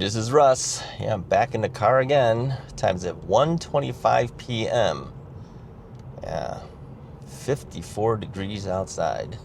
This is Russ. Yeah, I'm back in the car again. Time's at 1:25 p.m. Yeah, 54 degrees outside.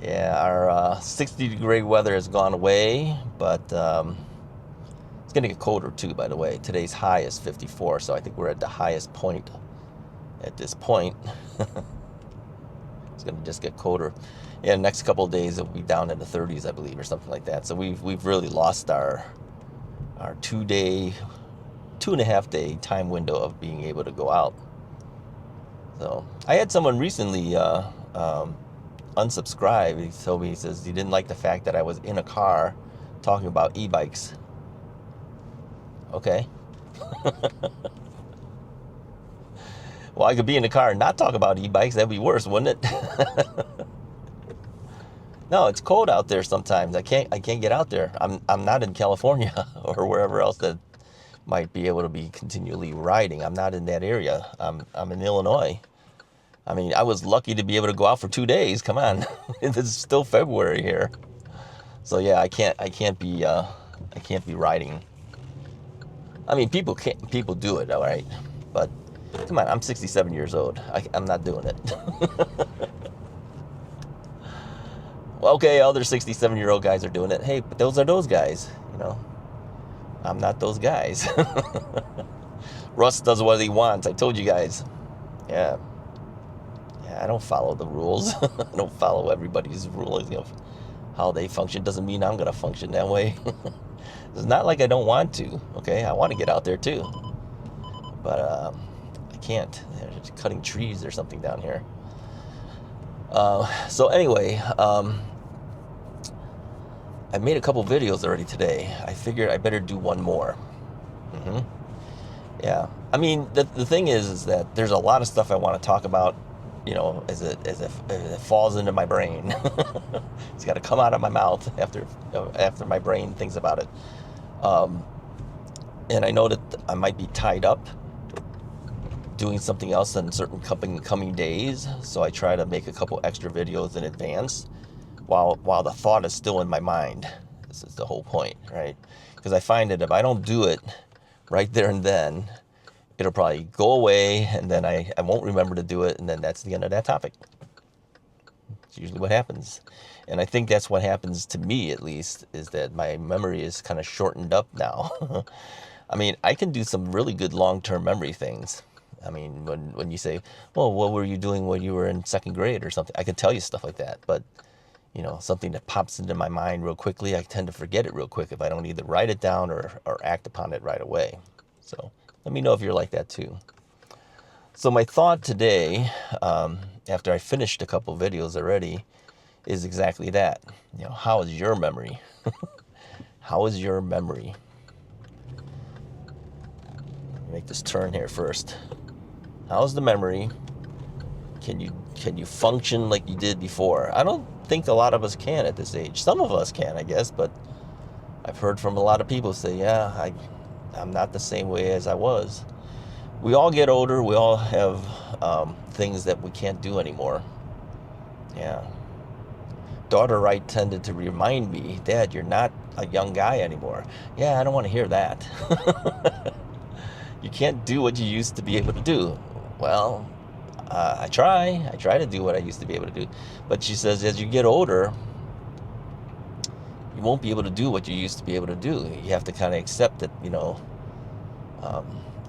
Yeah, our 60-degree weather has gone away, but it's going to get colder too, by the way. Today's high is 54, so I think we're at the highest point at this point. It's going to just get colder. Yeah, the next couple of days it'll be down in the 30s, I believe, or something like that. So we've really lost our 2.5 day time window of being able to go out. So I had someone recently unsubscribe. He told me, he says he didn't like the fact that I was in a car talking about e-bikes. Okay. Well, I could be in the car and not talk about e-bikes. That'd be worse, wouldn't it? No, it's cold out there sometimes. I can't get out there. I'm not in California or wherever else that might be able to be continually riding. I'm not in that area. I'm in Illinois. I mean, I was lucky to be able to go out for 2 days. Come on. It's still February here. So yeah, I can't be riding. I mean, people do it, all right. But come on, I'm 67 years old. I'm not doing it. Well, okay, other 67-year-old guys are doing it. Hey, but those are those guys, you know. I'm not those guys. Russ does what he wants. I told you guys. Yeah, I don't follow the rules. I don't follow everybody's rules. You know, how they function doesn't mean I'm gonna function that way. It's not like I don't want to. Okay, I want to get out there too, but I can't. They're just cutting trees or something down here. So anyway, I made a couple videos already today. I figured I better do one more. Yeah, I mean, the thing is that there's a lot of stuff I want to talk about, you know, as it falls into my brain. It's got to come out of my mouth after my brain thinks about it. And I know that I might be tied up doing something else in certain coming days, so I try to make a couple extra videos in advance while the thought is still in my mind. This is the whole point, right? Because I find that if I don't do it right there and then, it'll probably go away, and then I won't remember to do it, and then that's the end of that topic. It's usually what happens. And I think that's what happens to me, at least, is that my memory is kind of shortened up now. I mean, I can do some really good long-term memory things. I mean, when you say, well, what were you doing when you were in second grade or something? I can tell you stuff like that, but you know, something that pops into my mind real quickly, I tend to forget it real quick if I don't either write it down or act upon it right away. So let me know if you're like that too. So my thought today, after I finished a couple videos already, is exactly that. You know, how is your memory? How is your memory? Let me make this turn here first. How's the memory? Can you function like you did before? I don't think a lot of us can at this age. Some of us can, I guess, but I've heard from a lot of people say, yeah, I'm not the same way as I was. We all get older. We all have things that we can't do anymore. Yeah. Daughter Wright tended to remind me, Dad, you're not a young guy anymore. Yeah, I don't want to hear that. You can't do what you used to be able to do. Well, I try to do what I used to be able to do. But she says, as you get older, you won't be able to do what you used to be able to do. You have to kind of accept that, you know,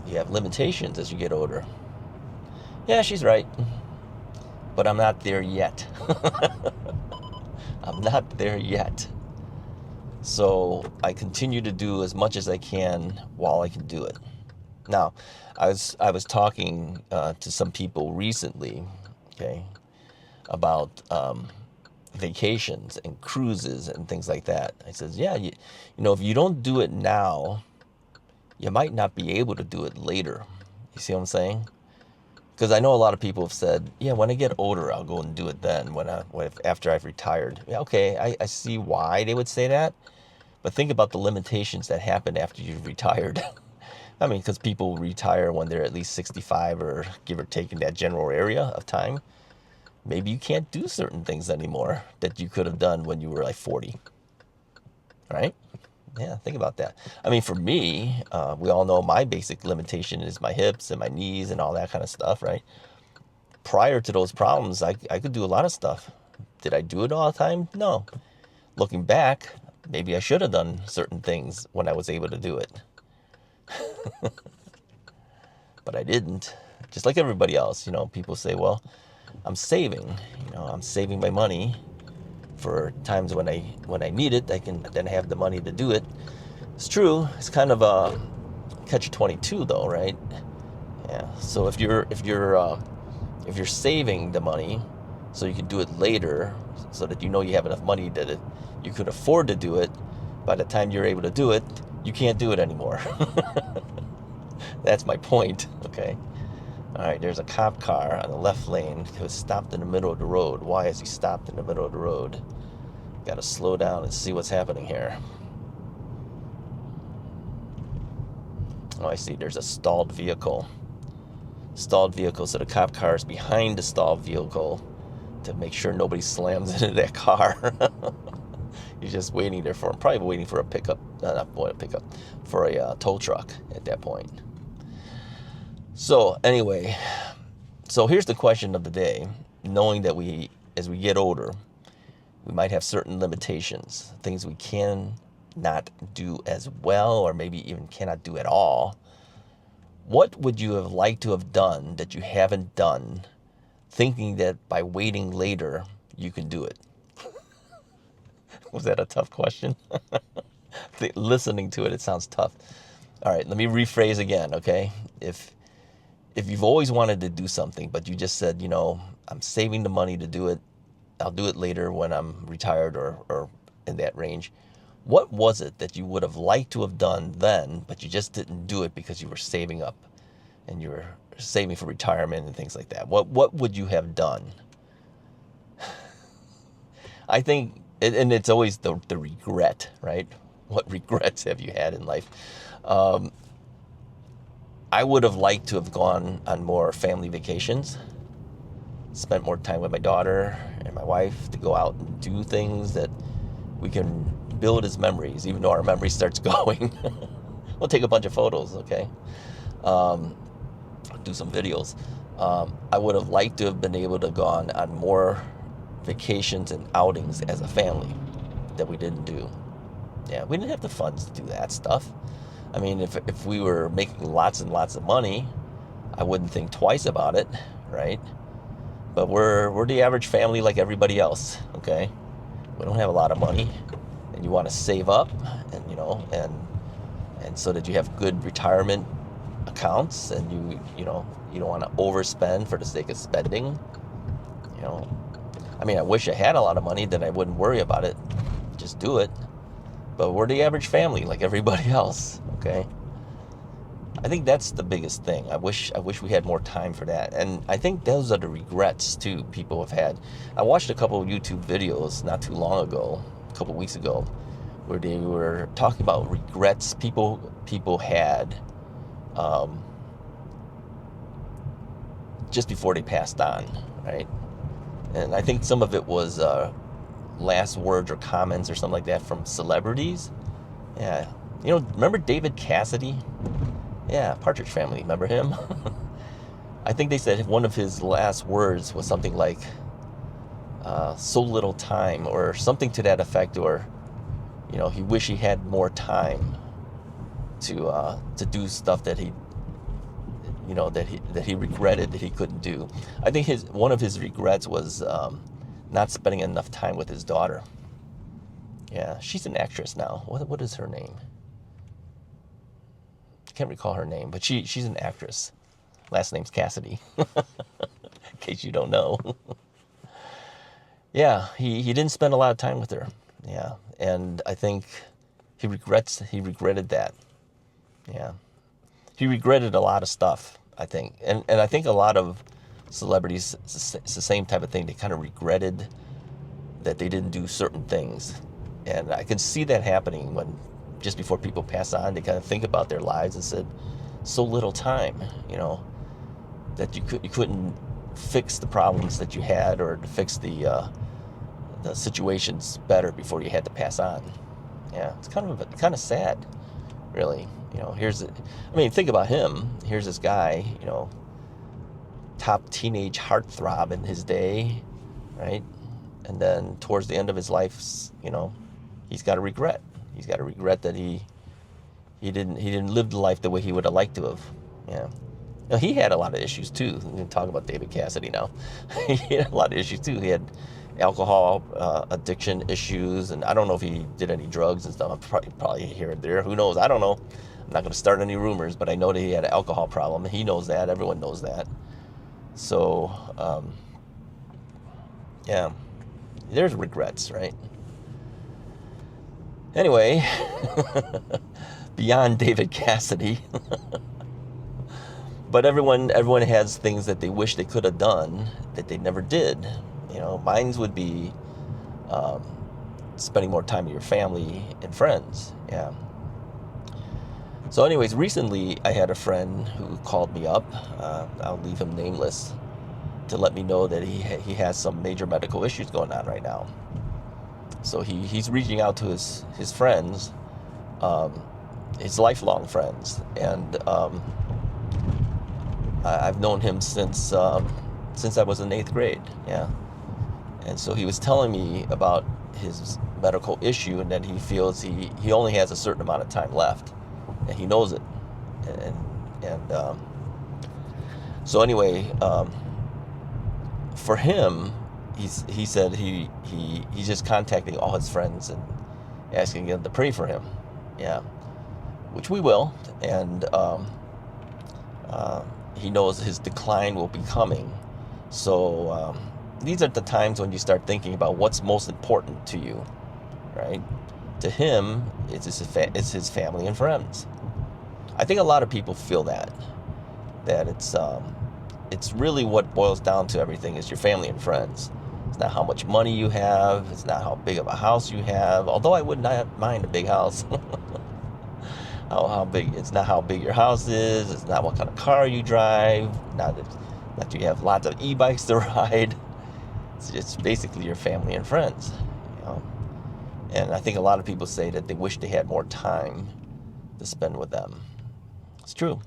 you have limitations as you get older. Yeah, she's right. But I'm not there yet. I'm not there yet. So I continue to do as much as I can while I can do it. Now, I was talking to some people recently, okay, about vacations and cruises and things like that. I says, yeah, you know, if you don't do it now, you might not be able to do it later. You see what I'm saying? Because I know a lot of people have said, yeah, when I get older, I'll go and do it then, after I've retired. Yeah, okay, I see why they would say that, but think about the limitations that happen after you've retired. I mean, because people retire when they're at least 65 or give or take in that general area of time. Maybe you can't do certain things anymore that you could have done when you were like 40, right? Yeah, think about that. I mean, for me, we all know my basic limitation is my hips and my knees and all that kind of stuff, right? Prior to those problems, I could do a lot of stuff. Did I do it all the time? No. Looking back, maybe I should have done certain things when I was able to do it. But I didn't. Just like everybody else, people say, well, I'm saving. I'm saving my money for times when I need it. I can then have the money to do it. It's true. It's kind of a catch-22 though, right? Yeah. So if you're saving the money so you can do it later, so that you have enough money that you could afford to do it, by the time you're able to do it, you can't do it anymore. That's my point, okay? All right, there's a cop car on the left lane who was stopped in the middle of the road. Why is he stopped in the middle of the road? Got to slow down and see what's happening here. Oh, I see. There's a stalled vehicle. Stalled vehicle, so the cop car is behind the stalled vehicle to make sure nobody slams into that car. He's just waiting there for him. Probably waiting for a pickup. Not a pickup. For a tow truck at that point. So anyway, so here's the question of the day. Knowing that as we get older, we might have certain limitations, things we can not do as well, or maybe even cannot do at all. What would you have liked to have done that you haven't done, thinking that by waiting later, you can do it? Was that a tough question? Listening to it, it sounds tough. All right, let me rephrase again, okay? If you've always wanted to do something, but you just said, I'm saving the money to do it, I'll do it later when I'm retired or in that range. What was it that you would have liked to have done then, but you just didn't do it because you were saving up and you were saving for retirement and things like that? What would you have done? I think, and it's always the regret, right? What regrets have you had in life? I would have liked to have gone on more family vacations, spent more time with my daughter and my wife, to go out and do things that we can build as memories, even though our memory starts going. We'll take a bunch of photos, okay? Do some videos. I would have liked to have been able to go on more vacations and outings as a family that we didn't do. Yeah, we didn't have the funds to do that stuff. I mean, if we were making lots and lots of money, I wouldn't think twice about it, right? But we're the average family like everybody else, okay? We don't have a lot of money, and you want to save up, and and so that you have good retirement accounts, and you don't want to overspend for the sake of spending. I mean, I wish I had a lot of money, then I wouldn't worry about it. Just do it. But we're the average family like everybody else, okay? I think that's the biggest thing. I wish we had more time for that. And I think those are the regrets too people have had. I watched a couple of YouTube videos not too long ago, a couple of weeks ago, where they were talking about regrets people had just before they passed on, right? And I think some of it was last words or comments or something like that from celebrities. Yeah. Remember David Cassidy? Yeah, Partridge Family. Remember him? I think they said one of his last words was something like, so little time, or something to that effect, or, he wished he had more time to do stuff that he regretted that he couldn't do. I think one of his regrets was not spending enough time with his daughter. Yeah, she's an actress now. What is her name? I can't recall her name, but she's an actress. Last name's Cassidy, in case you don't know. Yeah, he didn't spend a lot of time with her. Yeah, and I think he regretted that. Yeah, he regretted a lot of stuff, I think, and I think a lot of celebrities, it's the same type of thing. They kind of regretted that they didn't do certain things, and I can see that happening when just before people pass on, they kind of think about their lives and said, so little time, that you couldn't fix the problems that you had, or to fix the situations better before you had to pass on. Yeah, it's kind of sad, really. You know, I mean, think about him. Here's this guy, you know, top teenage heartthrob in his day, right? And then towards the end of his life, you know, he's got a regret. He's got a regret that he didn't live the life the way he would have liked to have. Yeah. Now, he had a lot of issues too. We can talk about David Cassidy now. He had a lot of issues too. He had alcohol addiction issues, and I don't know if he did any drugs and stuff. Probably here and there. Who knows? I don't know. I'm not going to start any rumors, but I know that he had an alcohol problem. He knows that. Everyone knows that. So, yeah, there's regrets, right? Anyway, beyond David Cassidy. But everyone has things that they wish they could have done that they never did. You know, mine would be spending more time with your family and friends. Yeah. So anyways, recently I had a friend who called me up. I'll leave him nameless, to let me know that he has some major medical issues going on right now. So he's reaching out to his friends, his lifelong friends, and I've known him since I was in 8th grade. Yeah. And so he was telling me about his medical issue, and that he feels he only has a certain amount of time left, and he knows it. And so anyway, for him, he said he's just contacting all his friends and asking them to pray for him. Yeah, which we will. And he knows his decline will be coming. So these are the times when you start thinking about what's most important to you, right? To him, it's his family and friends. I think a lot of people feel that it's really what boils down to everything is your family and friends. It's not how much money you have. It's not how big of a house you have. Although I would not mind a big house. How big? It's not how big your house is. It's not what kind of car you drive. Not that you have lots of e-bikes to ride. It's basically your family and friends. You know? And I think a lot of people say that they wish they had more time to spend with them. It's true.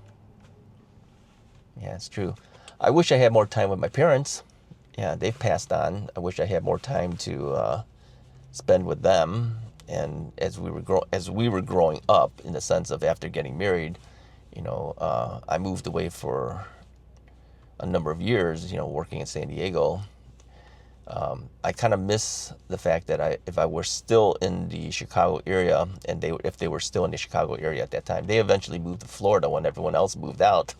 Yeah, it's true. I wish I had more time with my parents. Yeah, they've passed on. I wish I had more time to spend with them. And as we were growing up, in the sense of after getting married, you know, I moved away for a number of years, you know, working in San Diego. I kind of miss the fact that if I were still in the Chicago area, and if they were still in the Chicago area at that time, they eventually moved to Florida when everyone else moved out.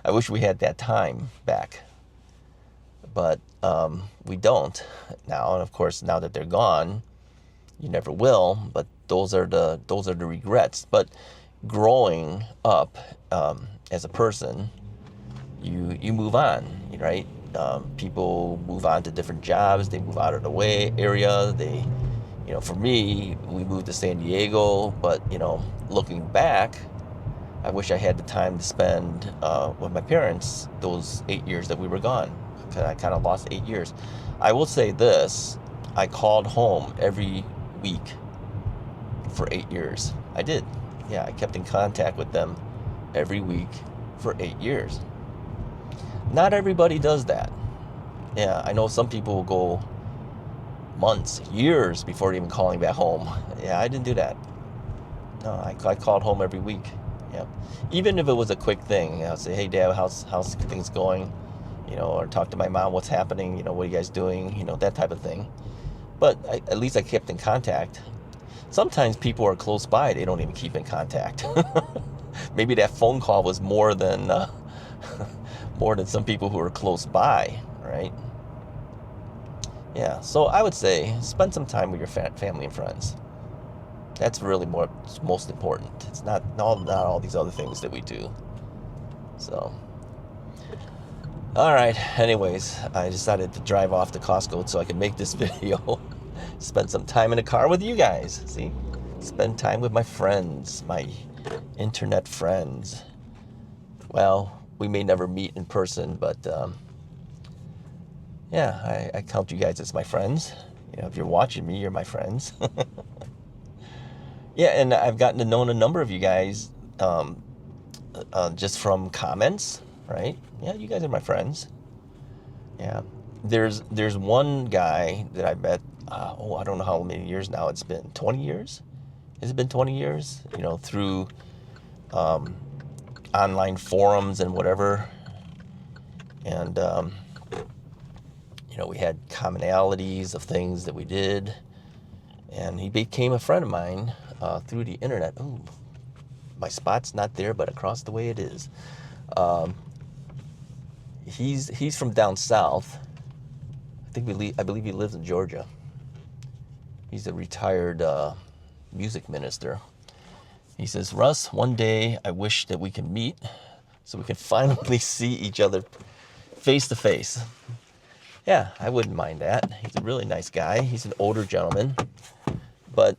I wish we had that time back, but we don't now. And of course, now that they're gone, you never will. But those are the regrets. But growing up as a person, you move on, right? People move on to different jobs. They move out of the area. They, you know, for me, we moved to San Diego. But you know, looking back, I wish I had the time to spend with my parents those 8 years that we were gone. I kind of lost 8 years. I will say this: I called home every week for 8 years. I did. Yeah, I kept in contact with them every week for 8 years. Not everybody does that. Yeah, I know some people will go months, years before even calling back home. Yeah, I didn't do that. No, I called home every week. Yeah, even if it was a quick thing, I'll say, "Hey, Dad, how's things going?" You know, or talk to my mom, "What's happening? You know, what are you guys doing?" You know, that type of thing. But at least I kept in contact. Sometimes people are close by; they don't even keep in contact. Maybe that phone call was more than some people who are close by, right? Yeah. So I would say spend some time with your family and friends. That's really most important. It's not all these other things that we do. So, all right. Anyways, I decided to drive off to Costco so I could make this video. Spend some time in the car with you guys. See, spend time with my friends, my internet friends. Well, we may never meet in person, but yeah, I count you guys as my friends. You know, if you're watching me, you're my friends. Yeah, and I've gotten to know a number of you guys just from comments, right? Yeah, you guys are my friends. Yeah. There's one guy that I met, I don't know how many years now. It's been 20 years? Has it been 20 years? You know, through um, online forums and whatever. And, you know, we had commonalities of things that we did. And he became a friend of mine through the internet. Ooh, my spot's not there, but across the way it is. Um, he's from down south. I believe he lives in Georgia. He's a retired music minister. He says, Russ, one day I wish that we can meet so we can finally see each other face to face. Yeah, I wouldn't mind that. He's a really nice guy. He's an older gentleman. But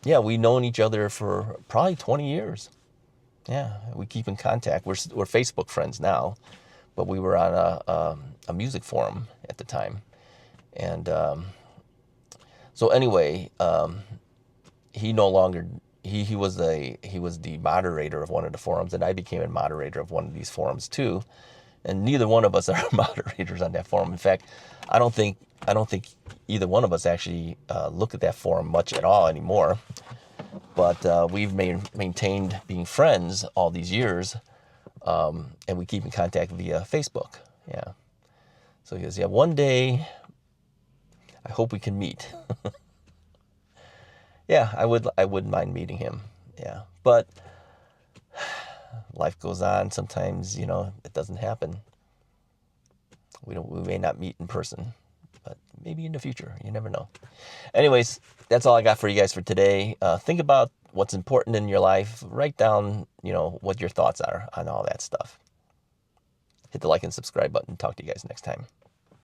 yeah, we've known each other for probably 20 years. Yeah, we keep in contact. We're Facebook friends now, but we were on a music forum at the time. And so anyway, he no longer he was the moderator of one of the forums, and I became a moderator of one of these forums too. And neither one of us are moderators on that forum. In fact, I don't think either one of us actually look at that forum much at all anymore. But we've maintained being friends all these years, and we keep in contact via Facebook. Yeah. So he goes, yeah, one day I hope we can meet. Yeah, I wouldn't mind meeting him. Yeah, but life goes on. Sometimes, you know, it doesn't happen. We may not meet in person, but maybe in the future. You never know. Anyways, that's all I got for you guys for today. Think about what's important in your life. Write down, you know, what your thoughts are on all that stuff. Hit the like and subscribe button. Talk to you guys next time.